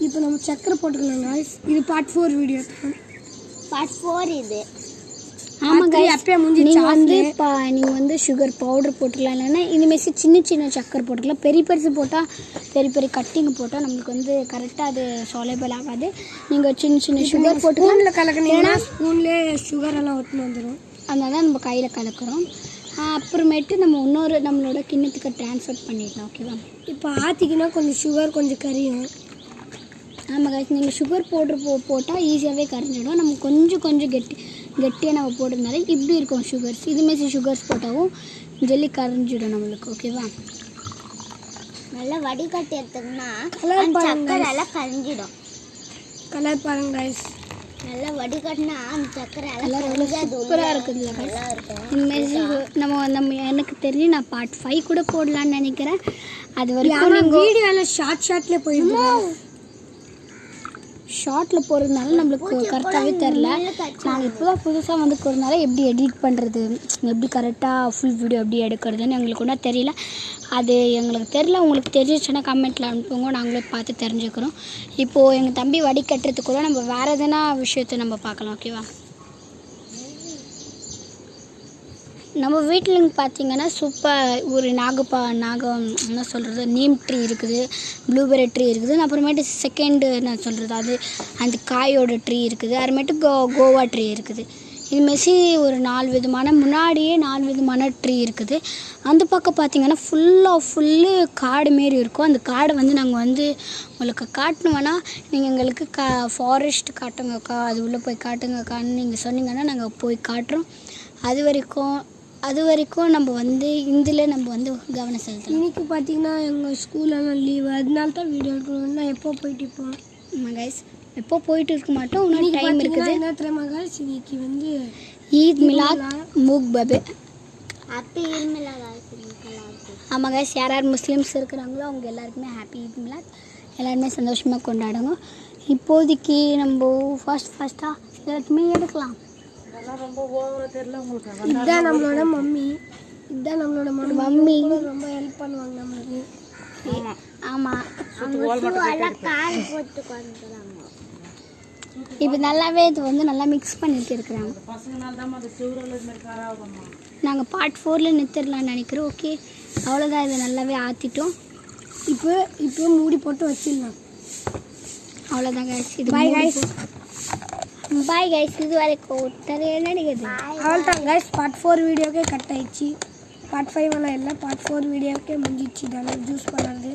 இப்போ நம்ம சக்கரை போட்டுக்கலாம் गाइस. இது பார்ட் 4 வீடியோ. பார்ட் 4 இது. ஆமா गाइस. அப்பவே நீங்க வந்து சுகர் பவுடர் போட்டுக்கலாம். இல்லைன்னா இனிமேல் சின்ன சின்ன சக்கரை போட்டுக்கலாம். பெரிய பெருசு போட்டால் பெரிய கட்டிங் போட்டால் நம்மளுக்கு வந்து கரெக்டாக அது சாலேபிள் ஆகாது. நீங்கள் சின்ன சின்ன சுகர் போட்டு ஸ்பூனில் கலக்கினீங்கன்னா ஸ்பூன்லேயே சுகர் எல்லாம் ஒட்டுன்னு வந்துடும். அதனால தான் நம்ம கையில் கலக்கிறோம். அப்புறமேட்டு நம்ம இன்னொரு நம்மளோட கிண்ணத்துக்கு ட்ரான்ஸ்ஃபர் பண்ணிடலாம். ஓகேவா? இப்போ ஆற்றிக்கினா கொஞ்சம் சுகர் கொஞ்சம் கரியும். ஆமாம் गाइस, நீங்கள் சுகர் பவுட்ரு போட்டால் ஈஸியாகவே கரைஞ்சிடும். நம்ம கொஞ்சம் கெட்டியாக நம்ம போட்டதுனால இப்படி இருக்கும் சுகர்ஸ். இதுமாரி சுகர்ஸ் போட்டாலும் ஜெல்லி கரைஞ்சிடும் நம்மளுக்கு. ஓகேவா? நல்லா வடிகட்டி எடுத்தோம்னா சக்கரை எல்லாம் கரைஞ்சிடும். கலர் பாருங்க गाइस. நல்லா வடிகட்டினா அந்த சக்கரை எல்லாம் சூப்பராக இருக்குதுல்ல गाइस. இனிமேல் நம்ம எனக்கு தெரிஞ்சு நான் பார்ட் 5 கூட போடலான்னு நினைக்கிறேன். அது வரைக்கும் வீடியோவில் ஷார்ட்லேயே போயிடுவோம். ஷார்ட்டில் போகிறதுனால நம்மளுக்கு கரெக்டாகவே தெரில. நாங்கள் இப்போ தான் புதுசாக வந்து போகிறதுனால எப்படி எடிட் பண்ணுறது, எப்படி கரெக்டாக ஃபுல் வீடியோ எப்படி எடுக்கிறதுன்னு எங்களுக்கு ஒன்றும் தெரியல. அது எங்களுக்கு தெரில. உங்களுக்கு தெரிஞ்சிச்சுன்னா கமெண்ட்டில் அனுப்புங்க, நாங்களே பார்த்து தெரிஞ்சுக்கிறோம். இப்போது எங்கள் தம்பி வடிகட்டுறதுக்கு கூட நம்ம வேறு எதனா விஷயத்தை நம்ம பார்க்கலாம். ஓகேவா? நம்ம வீட்டில் பார்த்தீங்கன்னா சூப்பர் ஒரு நாகம் என்ன சொல்கிறது, நீம் ட்ரீ இருக்குது, ப்ளூபெர்ரி ட்ரீ இருக்குது. அப்புறமேட்டு செகண்டு என்ன சொல்கிறது, அது அந்த காயோட ட்ரீ இருக்குது. அப்புறமேட்டு கோவா ட்ரீ இருக்குது. இதுமாரி ஒரு 4 விதமான முன்னாடியே 4 விதமான ட்ரீ இருக்குது. அந்த பக்கம் பார்த்தீங்கன்னா ஃபுல்லு காடு மாரி இருக்கும். அந்த காடை வந்து நாங்கள் வந்து உங்களுக்கு காட்டணுன்னா நீங்கள் எங்களுக்கு ஃபாரஸ்ட் காட்டுங்கக்கா, அது உள்ளே போய் காட்டுங்கக்கான்னு நீங்கள் சொன்னீங்கன்னா நாங்கள் போய் காட்டுறோம். அது வரைக்கும் நம்ம வந்து இதில் நம்ம வந்து கவனம் செலுத்தணும். இன்றைக்கி பார்த்தீங்கன்னா எங்கள் ஸ்கூலெல்லாம் லீவு, அதனால தான் வீடியோ எடுக்கணும்னா எப்போ போயிட்டு இருப்போம். ஆமாம் गाइस, எப்போ போயிட்டு இருக்க மாட்டோம். இன்னும் டைம் இருக்குது. என்ன தெரியுமா गाइस, இன்னைக்கு வந்து ஈத் மிலாத் முபாரக். ஹாப்பி ஈத் மிலாத். ஆமாம் गाइस, யார் முஸ்லீம்ஸ் இருக்கிறாங்களோ அவங்க எல்லாருக்குமே ஹாப்பி ஈத் மிலாத். எல்லாருமே சந்தோஷமாக கொண்டாடுங்க. இப்போதைக்கு நம்ம ஃபஸ்ட்டாக எல்லாருக்குமே எடுக்கலாம். இதுதான் நம்மளோட மம்மி ரொம்ப ஹெல்ப் பண்ணுவாங்க நம்மளுக்கு. ஆமாம், கால் போட்டு கொண்டுறாங்க. இப்போ நல்லாவே இது வந்து நல்லா மிக்ஸ் பண்ணிட்டு இருக்கிறாங்க. நாங்கள் பார்ட் 4ல் நிறுத்திடலான்னு நினைக்கிறோம். ஓகே, அவ்வளோதான். இதை நல்லாவே ஆற்றிட்டோம். இப்போ மூடி போட்டு வச்சிடலாம். அவ்வளோதான் गाइस. இது பாய் गाइस. இது வரைக்கும் என்ன நினைக்குது? அவ்வளோதான் गाइस. பார்ட் 4 வீடியோக்கே கட் ஆயிடுச்சு. பார்ட் 5 எல்லாம் இல்லை, பார்ட் 4 வீடியோக்கே முடிஞ்சிச்சு. ஜூஸ் பண்ணுறது.